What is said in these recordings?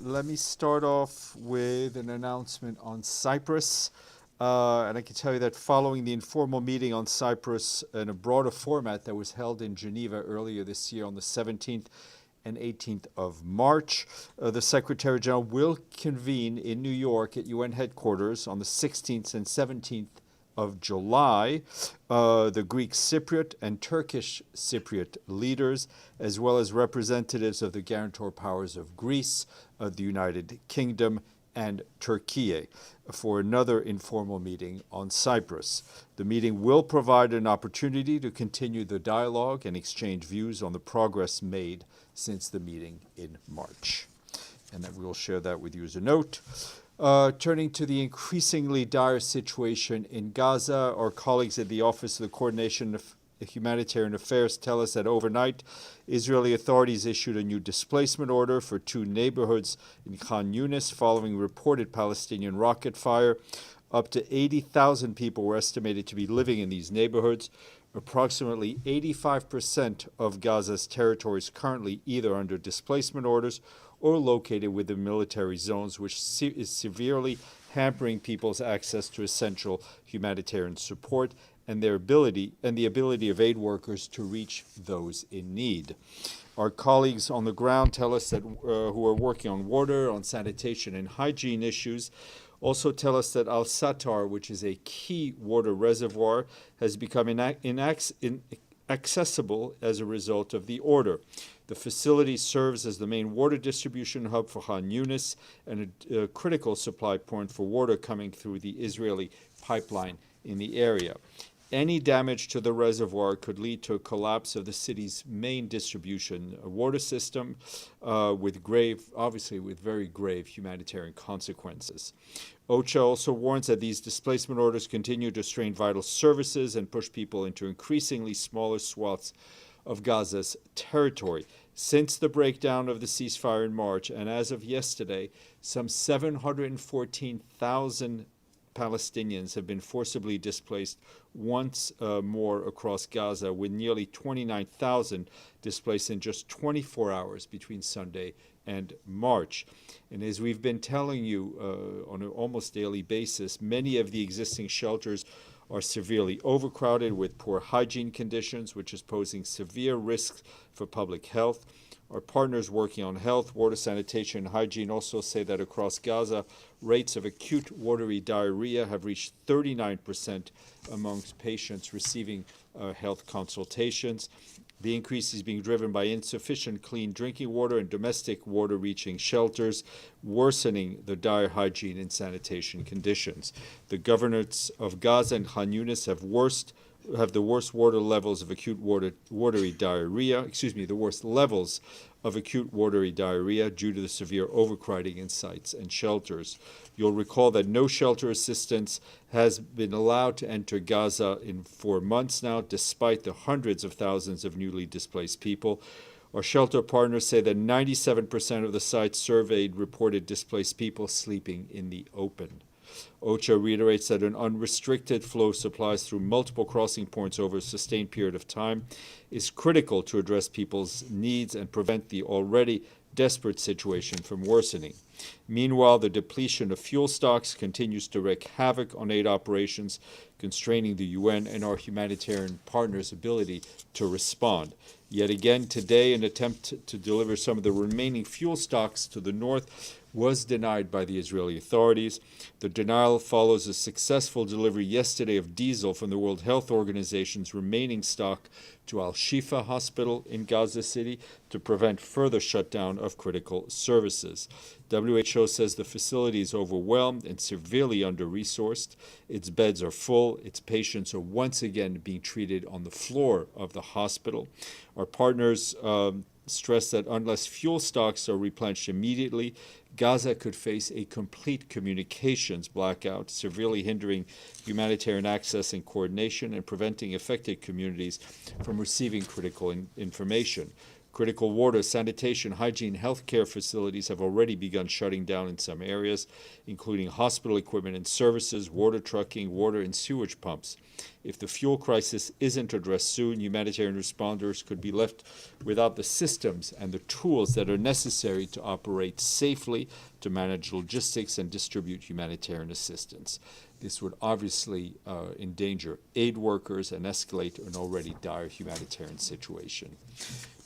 let me start off with an announcement on Cyprus. And I can tell you that following the informal meeting on Cyprus in a broader format that was held in Geneva earlier this year on the 17th and 18th of March, the Secretary General will convene in New York at UN headquarters on the 16th and 17th of July, the Greek Cypriot and Turkish Cypriot leaders, as well as representatives of the guarantor powers of Greece, the United Kingdom, and Türkiye, for another informal meeting on Cyprus. The meeting will provide an opportunity to continue the dialogue and exchange views on the progress made since the meeting in March. And that we'll share that with you as a note. Turning to the increasingly dire situation in Gaza, our colleagues at the Office of the Coordination of Humanitarian Affairs tell us that overnight, Israeli authorities issued a new displacement order for 2 neighborhoods in Khan Younis following reported Palestinian rocket fire. Up to 80,000 people were estimated to be living in these neighborhoods. Approximately 85% of Gaza's territory is currently either under displacement orders or located within military zones, which is severely hampering people's access to essential humanitarian support and the ability of aid workers to reach those in need. Our colleagues on the ground tell us that who are working on water, on sanitation and hygiene issues, also tell us that Al Satar, which is a key water reservoir, has become inaccessible as a result of the order. The facility serves as the main water distribution hub for Khan Younis and a critical supply point for water coming through the Israeli pipeline in the area. Any damage to the reservoir could lead to a collapse of the city's main distribution water system with very grave humanitarian consequences. OCHA also warns that these displacement orders continue to strain vital services and push people into increasingly smaller swaths of Gaza's territory. Since the breakdown of the ceasefire in March, and as of yesterday, some 714,000 Palestinians have been forcibly displaced once more across Gaza, with nearly 29,000 displaced in just 24 hours between Sunday and March. And as we've been telling you on an almost daily basis, many of the existing shelters are severely overcrowded with poor hygiene conditions, which is posing severe risks for public health. Our partners working on health, water, sanitation, and hygiene also say that across Gaza, rates of acute watery diarrhea have reached 39% amongst patients receiving health consultations. The increase is being driven by insufficient clean drinking water and domestic water reaching shelters, worsening the dire hygiene and sanitation conditions. The governors of Gaza and Khan Younis have the worst levels of acute watery diarrhea due to the severe overcrowding in sites and shelters. You'll recall that no shelter assistance has been allowed to enter Gaza for months now, despite the hundreds of thousands of newly displaced people. Our shelter partners say that 97% of the sites surveyed reported displaced people sleeping in the open. OCHA reiterates that an unrestricted flow of supplies through multiple crossing points over a sustained period of time is critical to address people's needs and prevent the already desperate situation from worsening. Meanwhile, the depletion of fuel stocks continues to wreak havoc on aid operations, constraining the UN and our humanitarian partners' ability to respond. Yet again, today, an attempt to deliver some of the remaining fuel stocks to the north was denied by the Israeli authorities. The denial follows a successful delivery yesterday of diesel from the World Health Organization's remaining stock to Al-Shifa Hospital in Gaza City to prevent further shutdown of critical services. WHO says the facility is overwhelmed and severely under-resourced. Its beds are full. Its patients are once again being treated on the floor of the hospital. Our partners stress that unless fuel stocks are replenished immediately, Gaza could face a complete communications blackout, severely hindering humanitarian access and coordination and preventing affected communities from receiving critical information. Critical water, sanitation, hygiene, healthcare facilities have already begun shutting down in some areas, including hospital equipment and services, water trucking, water and sewage pumps. If the fuel crisis isn't addressed soon, humanitarian responders could be left without the systems and the tools that are necessary to operate safely, to manage logistics and distribute humanitarian assistance. This would obviously endanger aid workers and escalate an already dire humanitarian situation.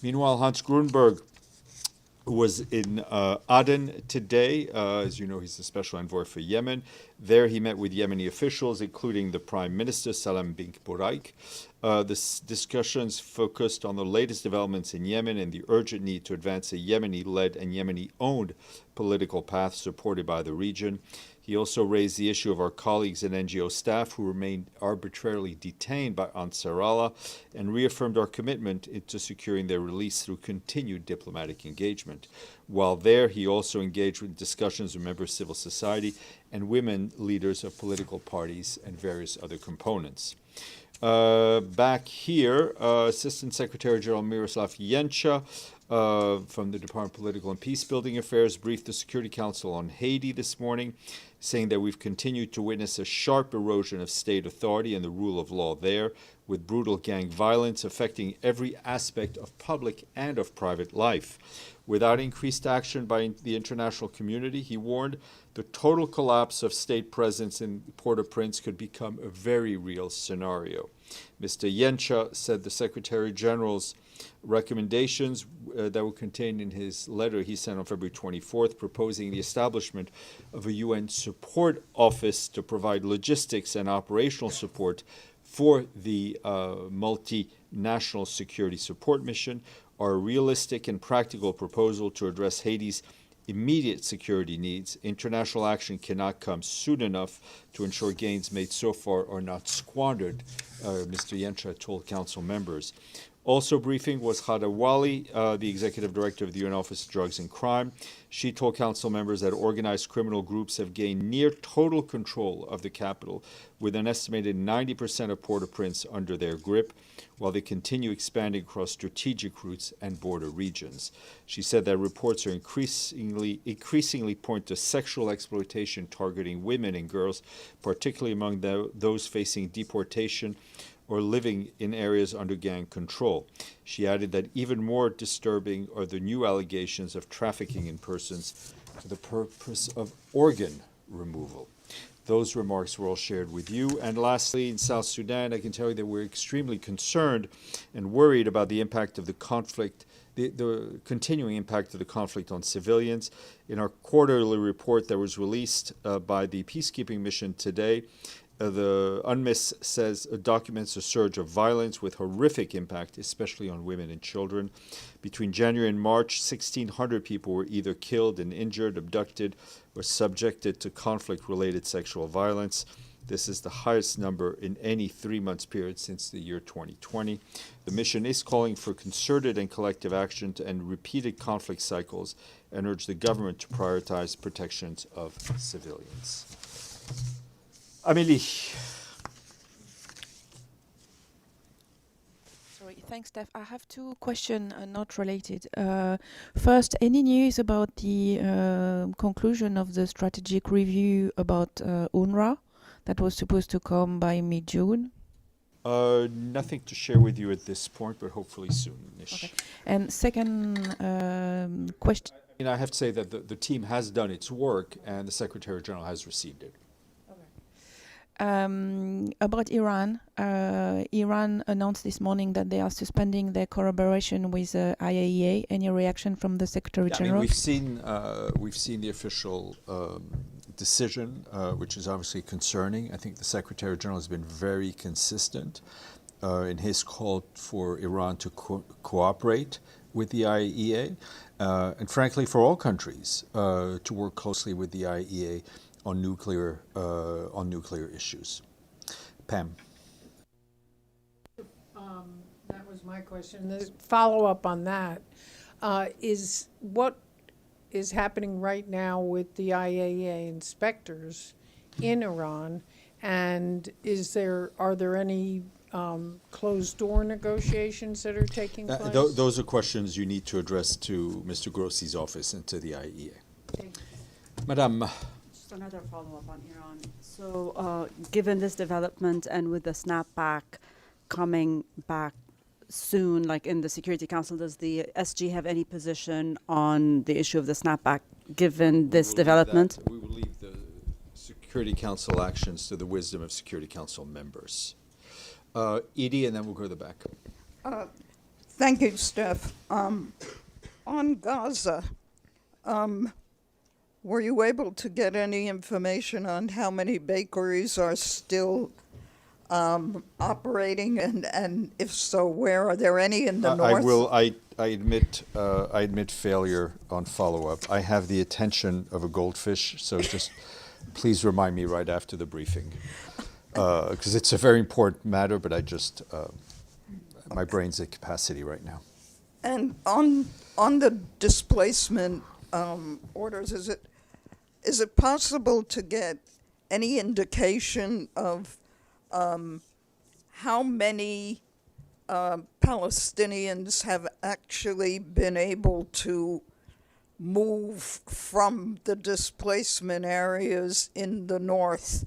Meanwhile, Hans Grunberg was in Aden today. As you know, he's the special envoy for Yemen. There he met with Yemeni officials, including the Prime Minister, Salam bin Bouraik. The discussions focused on the latest developments in Yemen and the urgent need to advance a Yemeni-led and Yemeni-owned political path supported by the region. He also raised the issue of our colleagues and NGO staff who remained arbitrarily detained by Ansar Allah and reaffirmed our commitment to securing their release through continued diplomatic engagement. While there, he also engaged with discussions with members of civil society and women leaders of political parties and various other components. Back here, Assistant Secretary General Miroslav Yencha from the Department of Political and Peacebuilding Affairs briefed the Security Council on Haiti this morning, saying that we've continued to witness a sharp erosion of state authority and the rule of law there, with brutal gang violence affecting every aspect of public and of private life. Without increased action by the international community, he warned, the total collapse of state presence in Port-au-Prince could become a very real scenario. Mr. Yencha said the Secretary General's recommendations that were contained in his letter he sent on February 24th, proposing the establishment of a UN support office to provide logistics and operational support for the multinational security support mission, are a realistic and practical proposal to address Haiti's immediate security needs. International action cannot come soon enough to ensure gains made so far are not squandered, Mr. Yencha told council members. Also briefing was Khada Wali, the executive director of the UN Office of Drugs and Crime. She told council members that organized criminal groups have gained near total control of the capital, with an estimated 90% of Port-au-Prince under their grip, while they continue expanding across strategic routes and border regions. She said that reports are increasingly point to sexual exploitation targeting women and girls, particularly among those facing deportation or living in areas under gang control. She added that even more disturbing are the new allegations of trafficking in persons for the purpose of organ removal. Those remarks were all shared with you. And lastly, in South Sudan, I can tell you that we're extremely concerned and worried about the impact of the conflict, the continuing impact of the conflict on civilians. In our quarterly report that was released by the peacekeeping mission today, the UNMISS says documents a surge of violence with horrific impact, especially on women and children. Between January and March, 1,600 people were either killed and injured, abducted, or subjected to conflict-related sexual violence. This is the highest number in any 3-month period since the year 2020. The mission is calling for concerted and collective action to end repeated conflict cycles and urge the government to prioritize protections of civilians. Amélie. Sorry, thanks, Steph. I have two questions not related. First, any news about the conclusion of the strategic review about UNRWA that was supposed to come by mid-June? Nothing to share with you at this point, but hopefully soon-ish. Okay. And second question. I have to say that the team has done its work and the Secretary General has received it. About Iran, Iran announced this morning that they are suspending their collaboration with IAEA. Any reaction from the Secretary General? We've seen the official decision, which is obviously concerning. I think the Secretary General has been very consistent in his call for Iran to cooperate with the IAEA, and frankly, for all countries to work closely with the IAEA on nuclear issues. Pam. That was my question. The follow-up on that is what is happening right now with the IAEA inspectors in Iran, and are there any closed-door negotiations that are taking place? Those are questions you need to address to Mr. Grossi's office and to the IEA. Madame. Just another follow-up on Iran. So given this development and with the snapback coming back soon, like in the Security Council, does the SG have any position on the issue of the snapback given this development? We will leave the Security Council actions to the wisdom of Security Council members. Edie, and then we'll go to the back. Thank you, Steph. On Gaza, were you able to get any information on how many bakeries are still operating, and if so, where? Are there any in the north? I admit failure on follow-up. I have the attention of a goldfish, so just please remind me right after the briefing, because it's a very important matter. But I just my brain's at capacity right now. And on the displacement orders, is it possible to get any indication of how many Palestinians have actually been able to move from the displacement areas in the north,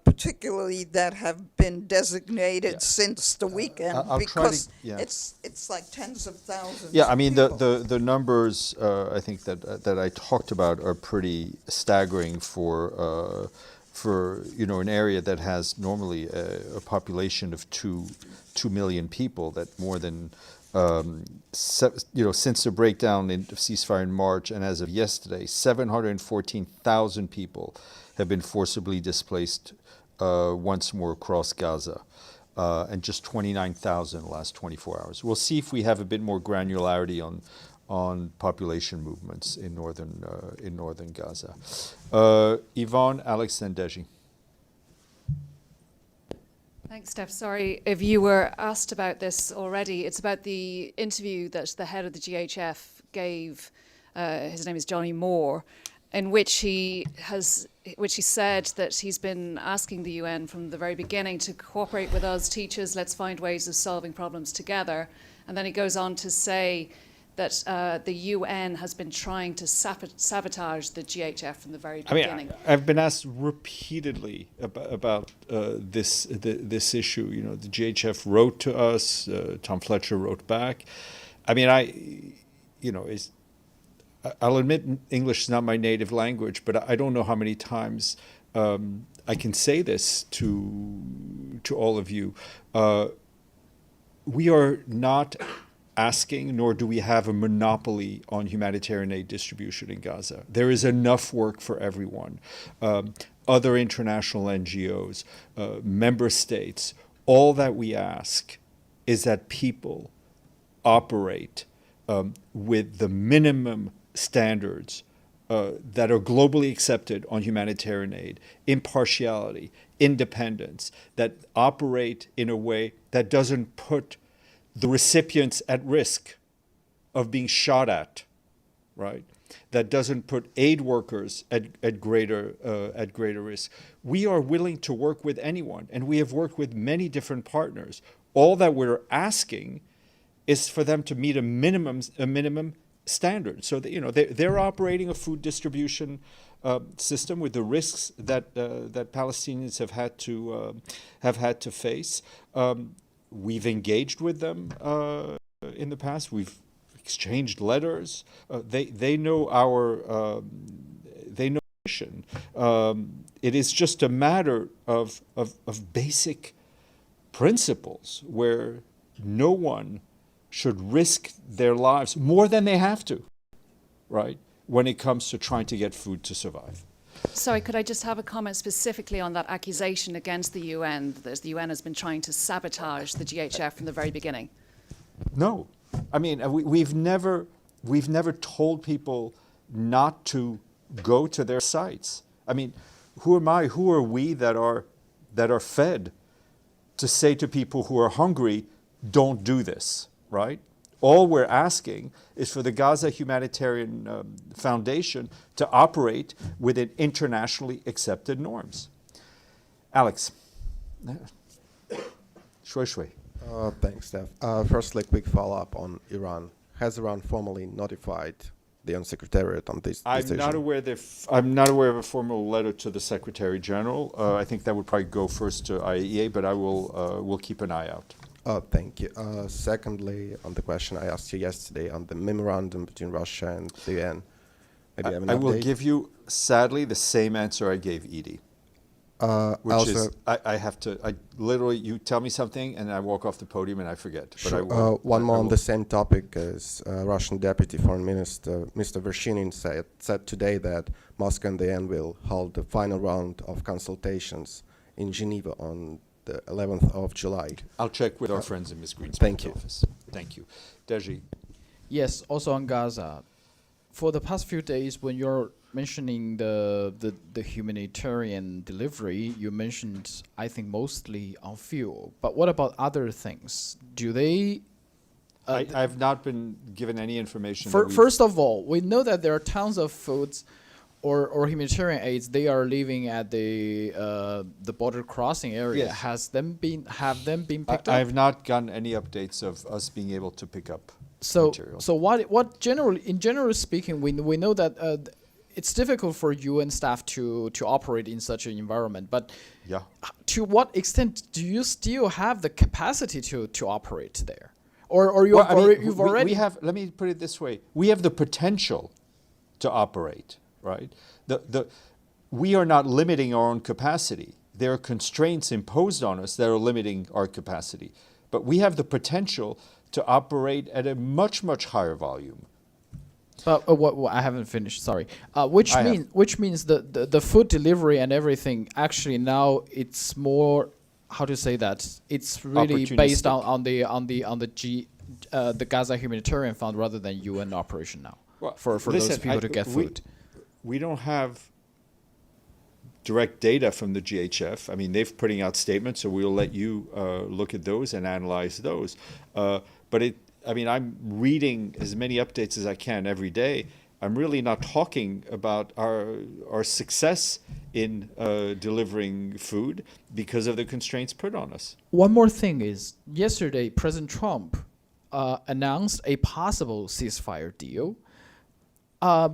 particularly that have been designated since the weekend? Because it's like tens of thousands. Yeah, I mean of the numbers I think that I talked about are pretty staggering for an area that has normally a population of 2 million people. That more than since the breakdown of ceasefire in March and as of yesterday, 714,000 people have been forcibly displaced once more across Gaza, and just 29,000 in the last 24 hours. We'll see if we have a bit more granularity on population movements in northern Gaza. Yvonne, Alex, and Deji. Thanks, Steph. Sorry if you were asked about this already. It's about the interview that the head of the GHF gave. His name is Johnny Moore, in which he said that he's been asking the UN from the very beginning to cooperate with us, teach us, let's find ways of solving problems together. And then he goes on to say that the UN has been trying to sabotage the GHF from the very beginning. I've been asked repeatedly about this issue. The GHF wrote to us. Tom Fletcher wrote back. I'll admit English is not my native language, but I don't know how many times I can say this to all of you. We are not asking, nor do we have a monopoly on humanitarian aid distribution in Gaza. There is enough work for everyone. Other international NGOs, member states, all that we ask is that people operate with the minimum standards that are globally accepted on humanitarian aid: impartiality, independence, that operate in a way that doesn't put the recipients at risk of being shot at, right? That doesn't put aid workers at greater risk. We are willing to work with anyone, and we have worked with many different partners. All that we're asking is for them to meet a minimum standard. So that, they're operating a food distribution system with the risks that Palestinians have had to face. We've engaged with them in the past. We've exchanged letters. They know our mission. It is just a matter of basic principles where no one should risk their lives more than they have to, right, when it comes to trying to get food to survive. Sorry, could I just have a comment specifically on that accusation against the UN, that the UN has been trying to sabotage the GHF from the very beginning? No. I mean, we've never told people not to go to their sites. I mean, who am I? Who are we that are fed to say to people who are hungry, don't do this, right? All we're asking is for the Gaza Humanitarian Foundation to operate within internationally accepted norms. Alex. Shway shway. Thanks, Steph. Firstly, quick follow-up on Iran. Has Iran formally notified the UN Secretariat on this decision? I'm not aware of a formal letter to the Secretary General. I think that would probably go first to IAEA, but I will keep an eye out. Thank you. Secondly, on the question I asked you yesterday on the memorandum between Russia and the UN, maybe you have an I will update? give you, sadly, the same answer I gave Edie. Which also, is, I have to, literally, you tell me something and I walk off the podium and I forget. But sure. I will, One more I on will. the same topic as Russian Deputy Foreign Minister, Mr. Vershinin said today that Moscow and the UN will hold the final round of consultations in Geneva on the 11th of July. I'll check with our friends in Ms. Green's Thank you. office. Thank you. Deji. Yes, also on Gaza. For the past few days, when you're mentioning the humanitarian delivery, you mentioned, I think, mostly on fuel. But what about other things? Do they... I've not been given any information. First of all, we know that there are tons of foods or humanitarian aids. They are living at the border crossing area. Yes. Have them been picked up? I have not gotten any updates of us being able to pick up material. So what generally speaking, we know that it's difficult for UN staff to operate in such an environment. But Yeah. to what extent do you still have the capacity to operate there, or Well, I mean, you've we already have. Let me put it this way: we have the potential to operate. Right. We are not limiting our own capacity. There are constraints imposed on us that are limiting our capacity, but we have the potential to operate at a much higher volume. I haven't finished. Sorry. Which means the food delivery and everything. Actually, now it's more. How to say that? It's really based on the Gaza Humanitarian Fund rather than UN operation now. Well, for those people to get food. We don't have direct data from the GHF. I mean, they're putting out statements, so we'll let you look at those and analyze those. I'm reading as many updates as I can every day. I'm really not talking about our success in delivering food because of the constraints put on us. One more thing is, yesterday, President Trump announced a possible ceasefire deal.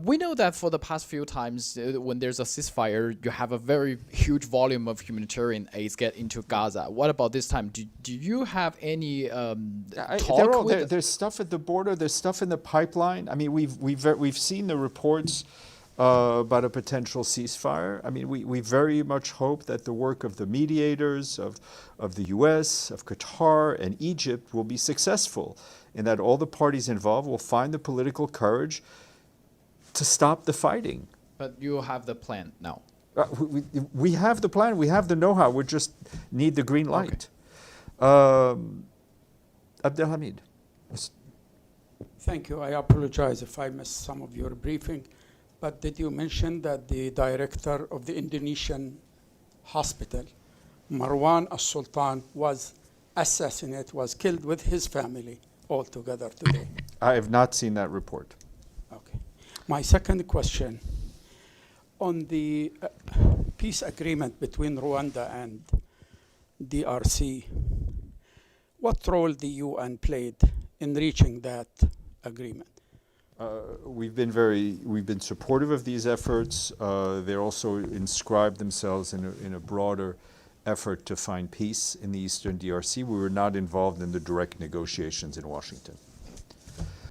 We know that for the past few times, when there's a ceasefire, you have a very huge volume of humanitarian aids get into Gaza. What about this time? Do you have any talk with? There's stuff at the border. There's stuff in the pipeline. I mean, we've seen the reports about a potential ceasefire. I mean, we very much hope that the work of the mediators, of the U.S., of Qatar, and Egypt will be successful, and that all the parties involved will find the political courage to stop the fighting. But you have the plan now. We have the plan. We have the know-how. We just need the green light. Abdelhamid. Thank you. I apologize if I missed some of your briefing, but did you mention that the director of the Indonesian hospital, Marwan As-Sultan, was assassinated, was killed with his family all together today? I have not seen that report. Okay. My second question, on the peace agreement between Rwanda and DRC, what role the UN played in reaching that agreement? We've been supportive of these efforts. They also inscribed themselves in a broader effort to find peace in the Eastern DRC. We were not involved in the direct negotiations in Washington.